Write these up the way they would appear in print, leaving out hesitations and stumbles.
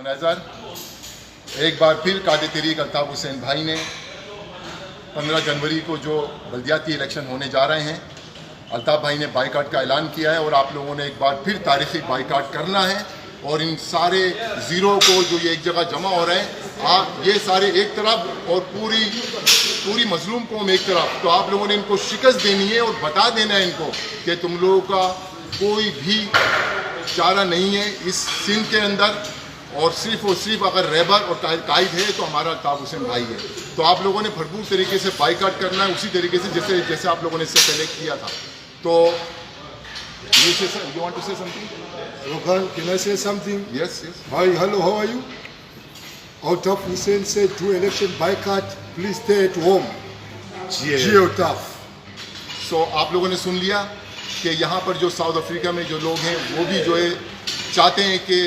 तो नज़र एक बार फिर कायदे तहरीक अल्ताफ़ हुसैन भाई ने 15 जनवरी को जो बल्दियाती इलेक्शन होने जा रहे हैं, अल्ताफ़ भाई ने बाइकाट का ऐलान किया है और आप लोगों ने एक बार फिर तारीख़ी बाइकाट करना है और इन सारे ज़ीरो को जो ये एक जगह जमा हो रहे हैं, आप ये सारे एक तरफ और पूरी मजलूम कौम एक तरफ, तो आप लोगों ने इनको शिकस्त देनी है और बता देना है इनको कि तुम लोगों का कोई भी चारा नहीं है इस सिंध के अंदर, और सिर्फ अगर रहबर और कायद है तो हमारा अल्ताफ़ हुसैन भाई है। तो आप लोगों ने भरपूर तरीके से बाइकाट करना है, उसी तरीके से जैसे आप लोगों ने इससे पहले किया था। तो you want to say something? Rogan, can I say something? Yes. Hi, hello, how are you? Altaf Hussein said to election boycott, please stay at home. Altaf. So आप लोगों ने सुन लिया कि यहाँ पर जो साउथ अफ्रीका में जो लोग हैं वो भी जो है चाहते हैं कि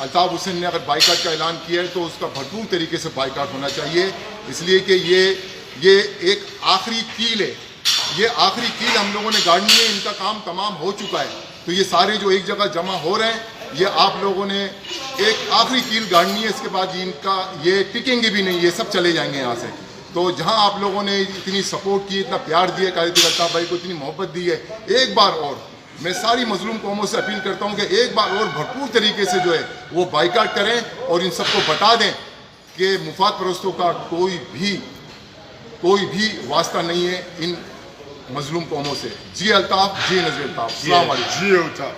अल्ताफ़ हुसैन ने अगर बाइकाट का ऐलान किया है तो उसका भरपूर तरीके से बाइकाट होना चाहिए, इसलिए कि ये एक आखिरी कील है, ये आखिरी कील हम लोगों ने गाड़नी है। इनका काम तमाम हो चुका है, तो ये सारे जो एक जगह जमा हो रहे हैं, ये आप लोगों ने एक आखिरी कील गाड़नी है। इसके बाद इनका ये टिकेंगे भी नहीं, ये सब चले जाएंगे यहाँ से। तो जहाँ आप लोगों ने इतनी सपोर्ट की, इतना प्यार दिया, कायदे अल्ताफ़ भाई को इतनी मोहब्बत दी है, एक बार और मैं सारी मजलूम कौमों से अपील करता हूँ कि एक बार और भरपूर तरीके से जो है वो बाइकाट करें और इन सबको बता दें कि मुफाद परस्तों का कोई भी वास्ता नहीं है इन मजलूम कौमों से। जी अल्ताफ़, जी नज़ीर अल्ताफ़, अस्सलाम वालेकुम। Altaf.